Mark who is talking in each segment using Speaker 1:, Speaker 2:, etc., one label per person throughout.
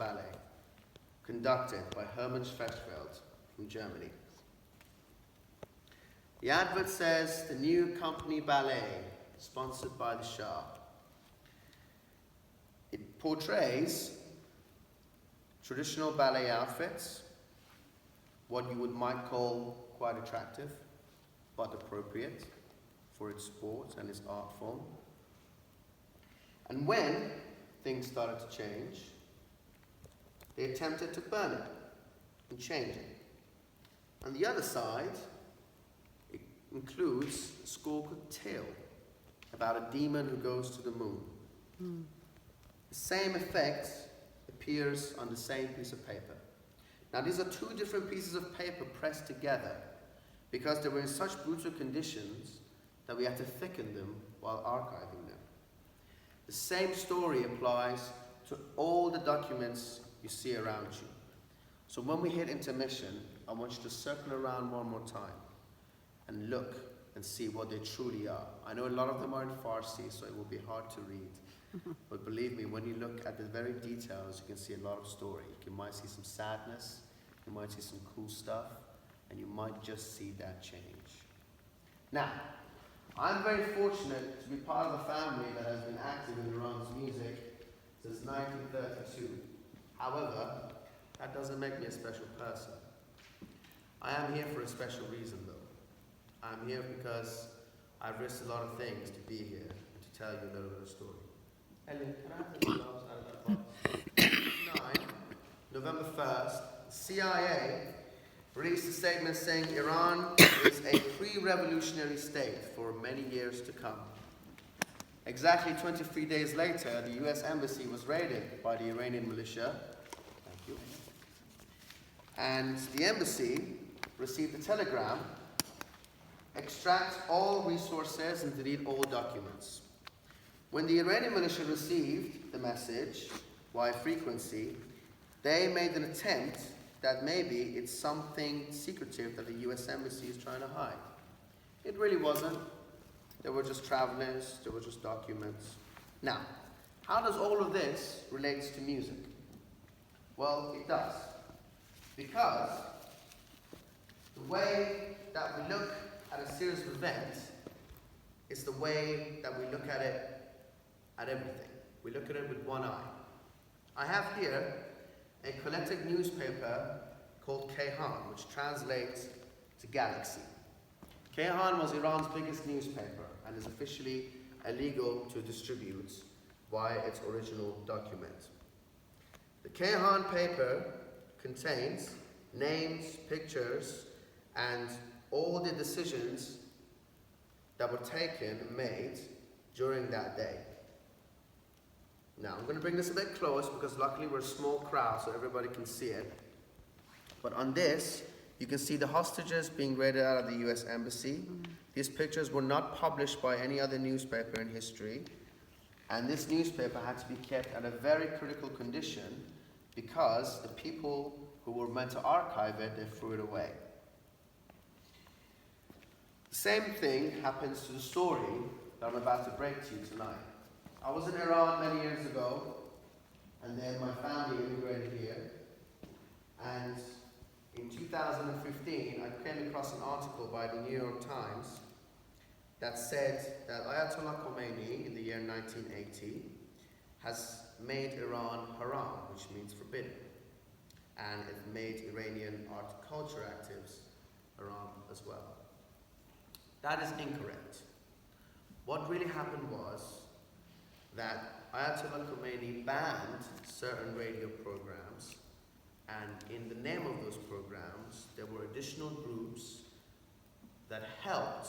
Speaker 1: ballet, conducted by Hermann Schwetzfeld from Germany. The advert says, the new company ballet, sponsored by the Shah. It portrays traditional ballet outfits, what you might call quite attractive, but appropriate for its sport and its art form. And when things started to change, they attempted to burn it and change it. On the other side, it includes a score called Tale, about a demon who goes to the moon. The same effect appears on the same piece of paper. Now these are two different pieces of paper pressed together because they were in such brutal conditions that we had to thicken them while archiving them. The same story applies to all the documents you see around you. So when we hit intermission, I want you to circle around one more time and look and see what they truly are. I know a lot of them are in Farsi, so it will be hard to read. But believe me, when you look at the very details, you can see a lot of story. You might see some sadness, you might see some cool stuff, and you might just see that change. Now, I'm very fortunate to be part of a family that has been active in Iran's music since 1932. However, that doesn't make me a special person. I am here for a special reason, though. I'm here because I've risked a lot of things to be here and to tell you a little bit of story. Ellen, can I have the gloves out of that box? 9, November 1st, CIA released a statement saying Iran is a pre-revolutionary state for many years to come. Exactly 23 days later, the US embassy was raided by the Iranian militia. Thank you. And the embassy received a telegram: extract all resources and delete all documents. When the Iranian militia received the message via frequency, they made an attempt that maybe it's something secretive that the US embassy is trying to hide. It really wasn't. They were just travelers, they were just documents. Now, how does all of this relate to music? Well, it does. Because the way that we look at a series of events is the way that we look at it, at everything. We look at it with one eye. I have here a collected newspaper called Kayhan, which translates to galaxy. Kayhan was Iran's biggest newspaper and is officially illegal to distribute via its original document. The Kayhan paper contains names, pictures, and all the decisions that were taken and made during that day. Now, I'm going to bring this a bit close because luckily we're a small crowd so everybody can see it. But on this, you can see the hostages being raided out of the US embassy. These pictures were not published by any other newspaper in history. And this newspaper had to be kept at a very critical condition because the people who were meant to archive it, they threw it away. The same thing happens to the story that I'm about to break to you tonight. I was in Iran many years ago, and then my family immigrated here. And in 2015, I came across an article by the New York Times that said that Ayatollah Khomeini, in the year 1980, has made Iran haram, which means forbidden. And it made Iranian art and culture actives haram as well. That is incorrect. What really happened was that Ayatollah Khomeini banned certain radio programs, and in the name of those programs, there were additional groups that helped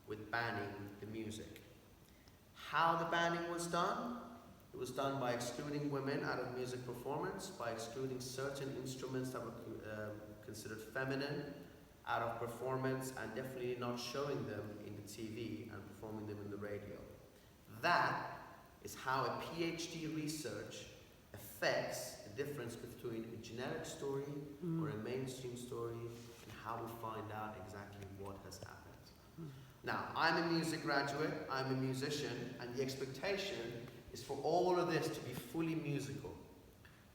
Speaker 1: with banning the music. How the banning was done? It was done by excluding women out of music performance, by excluding certain instruments that were considered feminine out of performance, and definitely not showing them in the TV and performing them in the radio. That is how a PhD research affects the difference between a generic story or a mainstream story and how we find out exactly what has happened. Now, I'm a music graduate, I'm a musician, and the expectation is for all of this to be fully musical.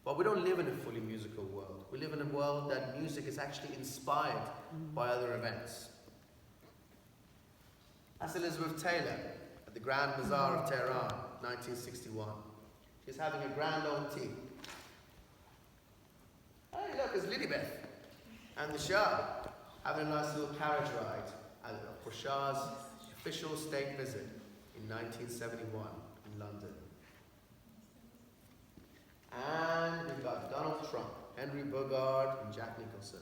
Speaker 1: But we don't live in a fully musical world. We live in a world that music is actually inspired by other events. That's Elizabeth Taylor at the Grand Bazaar of Tehran, 1961. She's having a grand old tea. Hey, look, it's Lilibeth and the Shah having a nice little carriage ride for Shah's official state visit in 1971 in London. And we've got Donald Trump, Henry Bogart, and Jack Nicholson.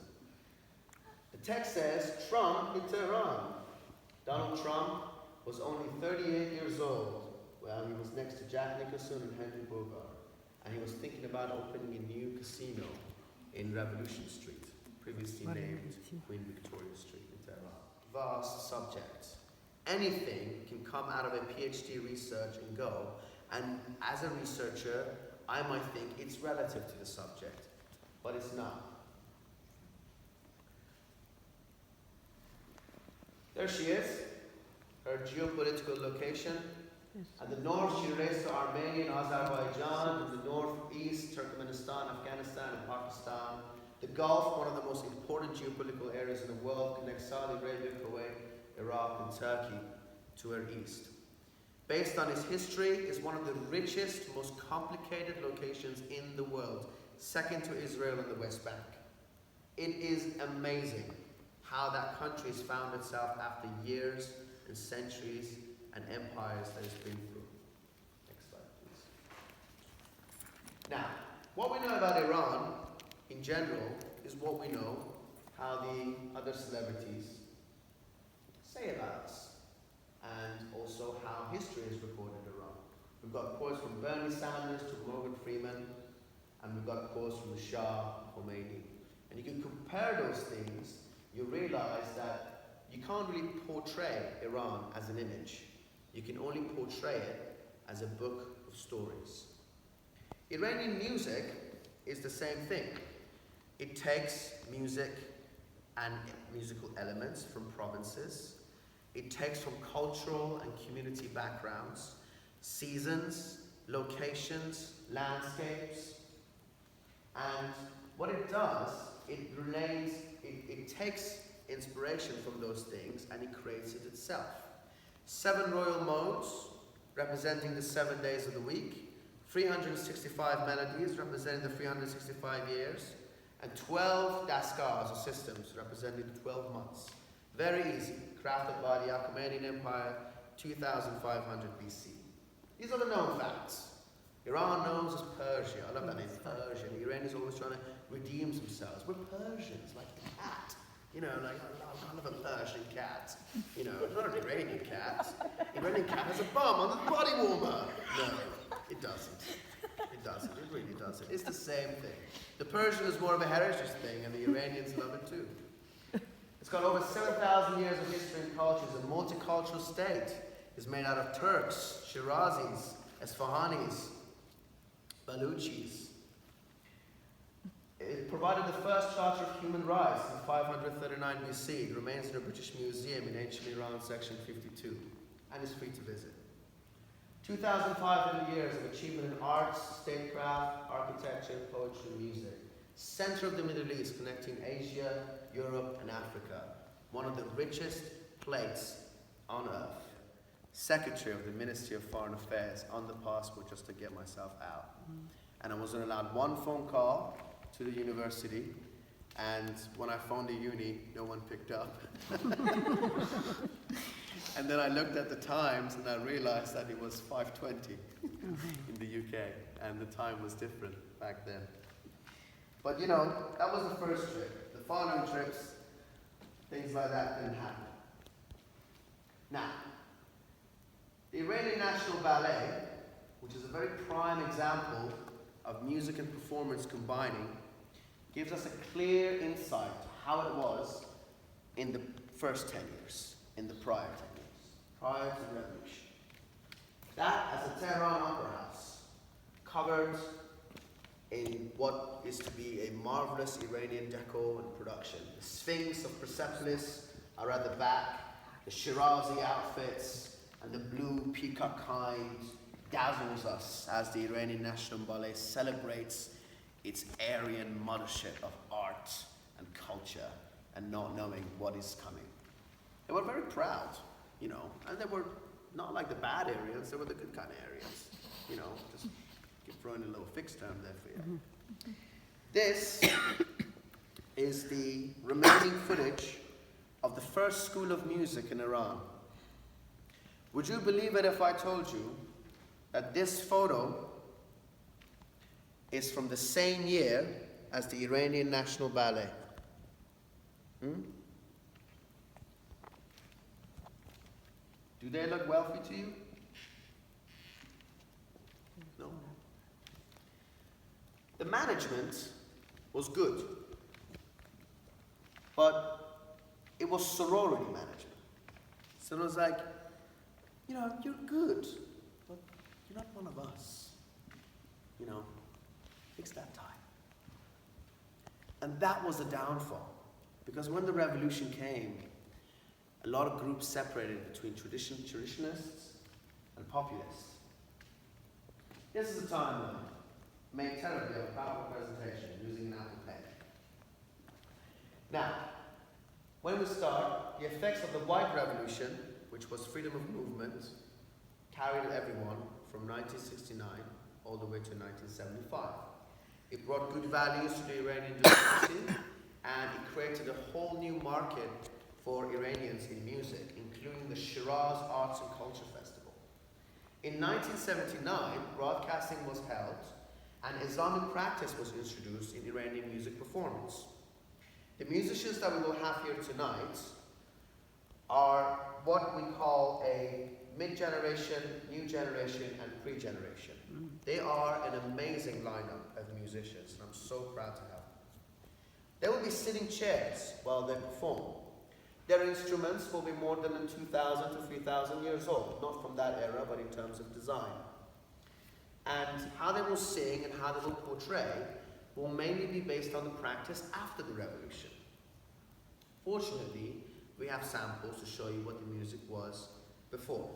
Speaker 1: The text says, Trump in Tehran. Donald Trump was only 38 years old when he was next to Jack Nicholson and Henry Bogart. And he was thinking about opening a new casino in Revolution Street, previously named Queen Victoria Street in Tehran. Vast subject. Anything can come out of a PhD research and go, and as a researcher, I might think it's relative to the subject, but it's not. There she is, her geopolitical location. At the north, she relates to Armenia and Azerbaijan. In the northeast, Turkmenistan, Afghanistan, and Pakistan. The Gulf, one of the most important geopolitical areas in the world, connects Saudi Arabia, Kuwait, Iraq, and Turkey to her east. Based on its history, is one of the richest, most complicated locations in the world, second to Israel and the West Bank. It is amazing how that country has found itself after years and centuries and empires that it's been through. Next slide, please. Now, what we know about Iran in general is what we know, how the other celebrities say about us, and also how history is recorded Iran. We've got quotes from Bernie Sanders to Morgan Freeman, and we've got quotes from the Shah, Khomeini. And you can compare those things, you realize that you can't really portray Iran as an image. You can only portray it as a book of stories. Iranian music is the same thing. It takes music and musical elements from provinces. It takes from cultural and community backgrounds, seasons, locations, landscapes. And what it does, it takes inspiration from those things and it creates it itself. 7 royal modes representing the 7 days of the week, 365 melodies representing the 365 years, and 12 daskars or systems representing the 12 months. Very easy, crafted by the Achaemenid Empire, 2500 BC. These are the known facts. Iran knows as Persia. I love that name, Persia. The Iranians are always trying to redeem themselves. We're Persians, like the cat. You know, like, I love a Persian cat. You know, it's not an Iranian cat. Iranian cat has a bum on the body warmer. No, it doesn't. It doesn't. It really doesn't. It's the same thing. The Persian is more of a heritage thing, and the Iranians love it too. It's got over 7,000 years of history and culture. It's a multicultural state. It's made out of Turks, Shirazis, Esfahanis, Baluchis. It provided the first Charter of Human Rights in 539 BC. It remains in a British museum in ancient Iran, section 52, and is free to visit. 2,500 years of achievement in arts, statecraft, architecture, poetry, and music. Center of the Middle East, connecting Asia, Europe, and Africa. One of the richest plates on earth. Secretary of the Ministry of Foreign Affairs on the passport just to get myself out. And I wasn't allowed one phone call to the university, and when I phoned the uni, no one picked up. And then I looked at the times and I realized that it was 5:20 in the UK, and the time was different back then. But you know, that was the first trip. The following trips, things like that didn't happen. Now, the Iranian National Ballet, which is a very prime example of music and performance combining, gives us a clear insight to how it was in the first 10 years, in the prior 10 years, prior to the revolution. That, as a Tehran opera house, covered in what is to be a marvelous Iranian decor and production. The Sphinx of Persepolis are at the back, the Shirazi outfits, and the blue peacock kind dazzles us as the Iranian National Ballet celebrates its Aryan mothership of art and culture and not knowing what is coming. They were very proud, you know, and they were not like the bad Aryans, they were the good kind of Aryans, you know, just keep throwing a little fixed term there for you. This is the remaining footage of the first school of music in Iran. Would you believe it if I told you that this photo is from the same year as the Iranian National Ballet? Do they look wealthy to you? No. The management was good, but it was sorority management. So it was like, you know, you're good, but you're not one of us. You know, fix that tie. And that was the downfall, because when the revolution came, a lot of groups separated between traditionalists and populists. This is a timeline made terribly of a PowerPoint presentation using an Apple Pen. Now, when we start, the effects of the White Revolution, which was freedom of movement, carried everyone from 1969 all the way to 1975. It brought good values to the Iranian democracy, and it created a whole new market for Iranians in music, including the Shiraz Arts and Culture Festival. In 1979, broadcasting was held, and Islamic practice was introduced in Iranian music performance. The musicians that we will have here tonight are what we call a mid-generation, new generation, and pre-generation. They are an amazing lineup of musicians, and I'm so proud to have them. They will be sitting chairs while they perform. Their instruments will be more than 2,000 to 3,000 years old, not from that era, but in terms of design. And how they will sing and how they will portray will mainly be based on the practice after the revolution. Fortunately, we have samples to show you what the music was before.